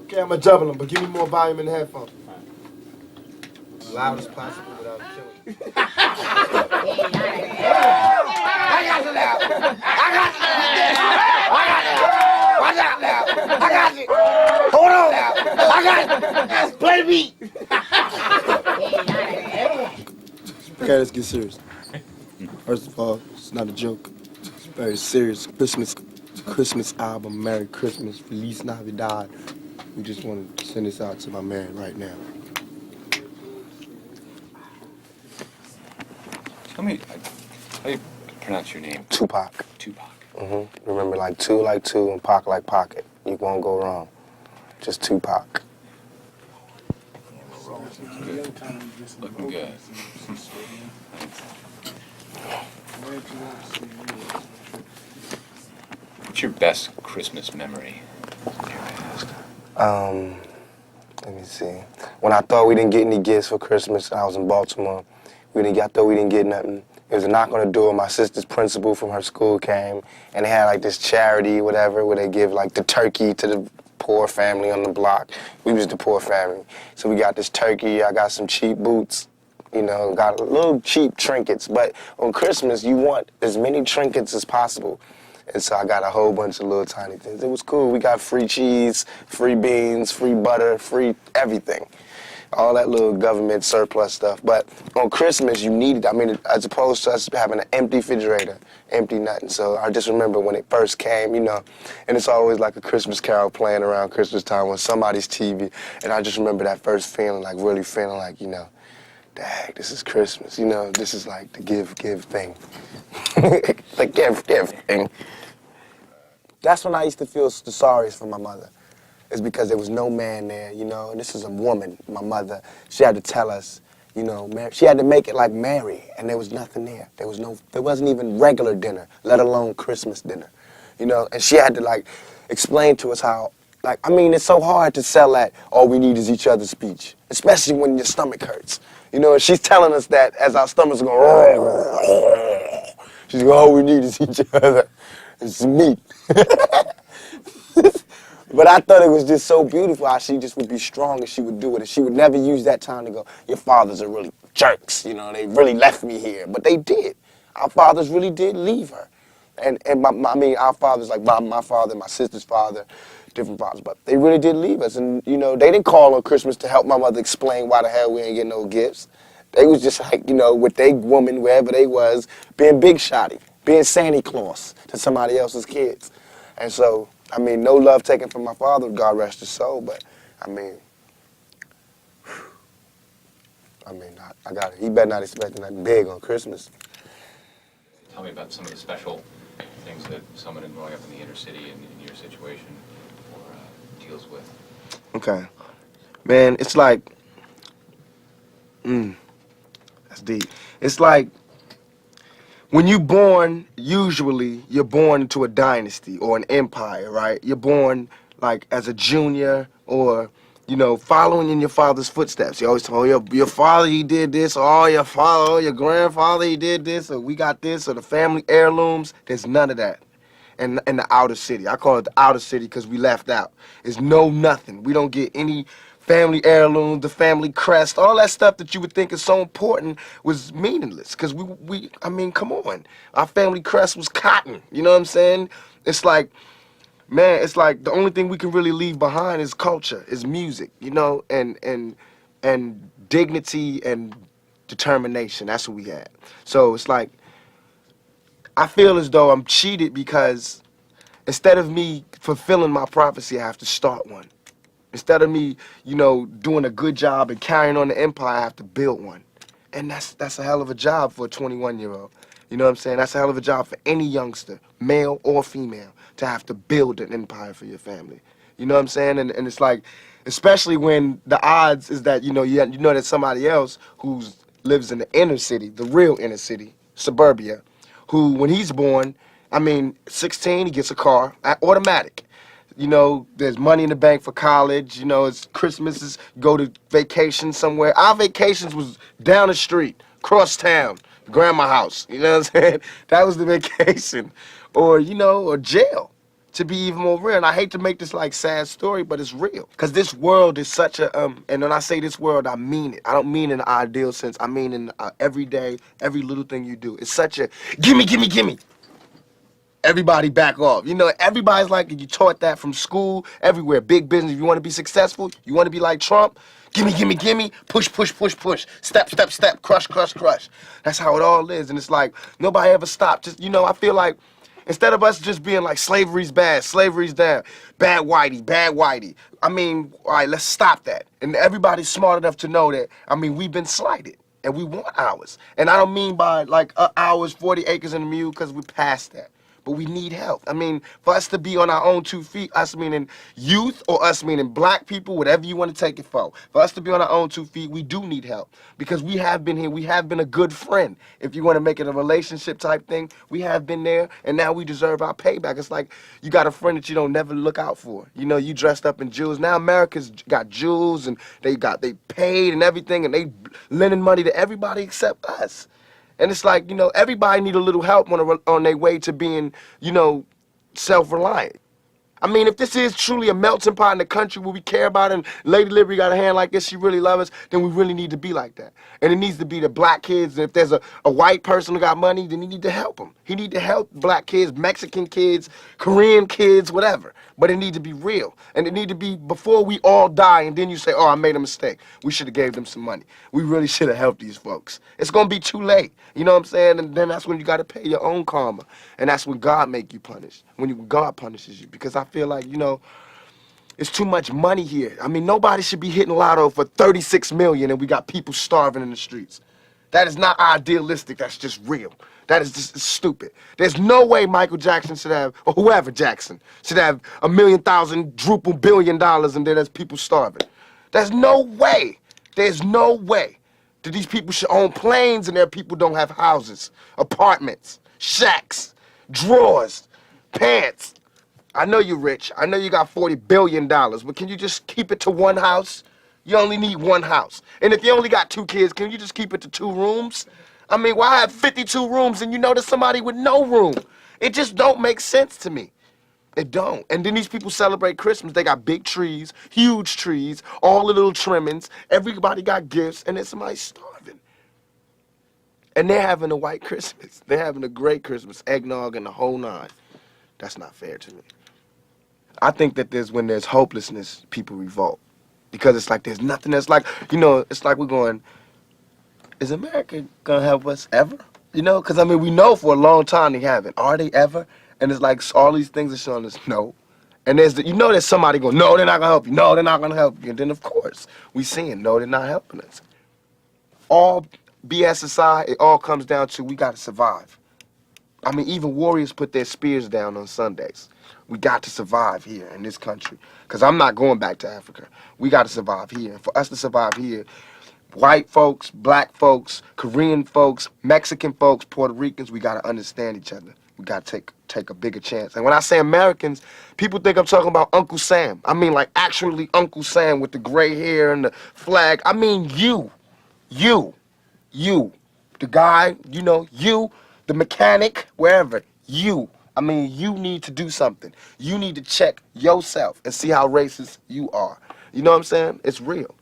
Okay, I'm gonna double them, but give me more volume in the headphones. As loud as possible without killing me. I got you now. I got you now. I got you. Watch out now. I got you. Hold on now. I got you. Play the beat. Okay, let's get serious. First of all, it's not a joke. It's very serious. Christmas album, Merry Christmas, FELIZ NAVIDAD. We just want to send this out to my man right now. Tell me, how do you pronounce your name? Tupac. Tupac. Remember, like two and Pac like pocket. You won't go wrong. Just Tupac. Looking good. What's your best Christmas memory? Let me see. When I thought we didn't get any gifts for Christmas, I was in Baltimore. I thought we didn't get nothing. It was a knock on the door. My sister's principal from her school came, and they had like this charity, whatever, where they give like the turkey to the poor family on the block. We was the poor family. So we got this turkey. I got some cheap boots, you know, got a little cheap trinkets. But on Christmas, you want as many trinkets as possible. And so I got a whole bunch of little tiny things. It was cool. We got free cheese, free beans, free butter, free everything. All that little government surplus stuff. But on Christmas, you need it. I mean, as opposed to us having an empty refrigerator, empty nothing. So I just remember when it first came, you know, and it's always like a Christmas carol playing around Christmas time on somebody's TV. And I just remember that first feeling, like really feeling like, you know, dang, this is Christmas. You know, this is like the give thing. The give thing. That's when I used to feel the sorriest for my mother. It's because there was no man there, you know, and this is a woman, my mother. She had to tell us, you know, she had to make it like Mary, and there was nothing there. There wasn't even regular dinner, let alone Christmas dinner, you know, and she had to, like, explain to us how, like, I mean, it's so hard to sell that all we need is each other's speech, especially when your stomach hurts, you know, and she's telling us that as our stomachs go, she's going, all we need is each other. It's meat. But I thought it was just so beautiful how she just would be strong and she would do it. And she would never use that time to go, your fathers are really jerks, you know, they really left me here. But they did. Our fathers really did leave her. And I mean, our fathers, like my father, my sister's father, different fathers, but they really did leave us. And, you know, they didn't call on Christmas to help my mother explain why the hell we ain't getting no gifts. They was just like, you know, with they woman, wherever they was, being big shotty, being Santa Claus to somebody else's kids. And so, I mean, no love taken from my father, God rest his soul, but, I mean, I got it. He better not expect nothing big on Christmas. Tell me about some of the special things that someone growing up in the inner city and in your situation deals with. Okay. Man, it's like, that's deep. It's like, when you're born, usually you're born into a dynasty or an empire, right? You're born like as a junior or, you know, following in your father's footsteps. You always tell your father, he did this, or your father, or your grandfather, he did this, or we got this, or the family heirlooms. There's none of that in the outer city. I call it the outer city because we left out. There's nothing. We don't get any family heirlooms, the family crest, all that stuff that you would think is so important was meaningless. Because I mean, come on. Our family crest was cotton. You know what I'm saying? It's like, man, it's like the only thing we can really leave behind is culture, is music, you know, and dignity and determination. That's what we had. So it's like, I feel as though I'm cheated because instead of me fulfilling my prophecy, I have to start one. Instead of me, you know, doing a good job and carrying on the empire, I have to build one. And that's a hell of a job for a 21-year-old. You know what I'm saying? That's a hell of a job for any youngster, male or female, to have to build an empire for your family. You know what I'm saying? And it's like, especially when the odds is that, you know that somebody else who lives in the inner city, the real inner city, suburbia, who, when he's born, I mean, 16, he gets a car, automatic. You know, there's money in the bank for college. You know, it's Christmas, go to vacation somewhere. Our vacations was down the street, cross town, grandma's house. You know what I'm saying? That was the vacation. Or, you know, or jail. to be even more real. And I hate to make this like sad story, but it's real. Because this world is such a, and when I say this world, I mean it. I don't mean in an ideal sense. I mean in every day, every little thing you do. It's such a, gimme, gimme, gimme. Everybody back off. You know, everybody's like, you taught that from school, everywhere. Big business. If you want to be successful, you want to be like Trump, gimme, gimme, gimme, push, push, push, push, step, step, step, crush, crush, crush. That's how it all is. And it's like, nobody ever stopped. Just, you know, I feel like, instead of us just being like, slavery's bad, slavery's down, bad whitey, bad whitey. I mean, all right, let's stop that. And everybody's smart enough to know that, I mean, we've been slighted. And we want ours. And I don't mean by like ours, 40 acres and a mule, because we're past that. But we need help. I mean, for us to be on our own 2 feet, us meaning youth or us meaning black people, whatever you want to take it for us to be on our own 2 feet, we do need help. Because we have been here, we have been a good friend. If you want to make it a relationship type thing, we have been there, and now we deserve our payback. It's like you got a friend that you don't never look out for. You know, you dressed up in jewels. Now America's got jewels, and they paid and everything, and they lending money to everybody except us. And it's like, you know, everybody need a little help on their way to being, you know, self-reliant. I mean, if this is truly a melting pot in the country where we care about it and Lady Liberty got a hand like this, she really loves us, then we really need to be like that. And it needs to be the black kids. And if there's a white person who got money, then he need to help them. He need to help black kids, Mexican kids, Korean kids, whatever. But it need to be real. And it need to be before we all die and then you say, oh, I made a mistake. We should have gave them some money. We really should have helped these folks. It's going to be too late. You know what I'm saying? And then that's when you got to pay your own karma. And that's when God make you punish. When God punishes you. Because I feel like, you know, it's too much money here. I mean, nobody should be hitting lotto for 36 million and we got people starving in the streets. That is not idealistic. That's just real. That is just stupid. There's no way Michael Jackson should have, or whoever Jackson, should have $1,000,000 billion and then there's people starving. There's no way. There's no way that these people should own planes and their people don't have houses, apartments, shacks, drawers, pants. I know you're rich. I know you got $40 billion, but can you just keep it to one house? You only need one house. And if you only got 2 kids, can you just keep it to 2 rooms? I mean, why have 52 rooms and you know there's somebody with no room? It just don't make sense to me. It don't. And then these people celebrate Christmas. They got big trees, huge trees, all the little trimmings. Everybody got gifts, and then somebody's starving. And they're having a white Christmas. They're having a great Christmas, eggnog and the whole 9. That's not fair to me. I think that when there's hopelessness, people revolt. Because it's like there's nothing that's like, you know, it's like we're going, is America going to help us ever? You know, because, I mean, we know for a long time they haven't. Are they ever? And it's like all these things are showing us no. And you know there's somebody going, no, they're not going to help you. No, they're not going to help you. And then, of course, we seeing, no, they're not helping us. All BS aside, it all comes down to we got to survive. I mean, even warriors put their spears down on Sundays. We got to survive here in this country. Because I'm not going back to Africa. We got to survive here. And for us to survive here, white folks, black folks, Korean folks, Mexican folks, Puerto Ricans, we got to understand each other. We got to take a bigger chance. And when I say Americans, people think I'm talking about Uncle Sam. I mean, like, actually Uncle Sam with the gray hair and the flag. I mean, you, the guy, you know, you, the mechanic, wherever, you. I mean, you need to do something. You need to check yourself and see how racist you are. You know what I'm saying? It's real.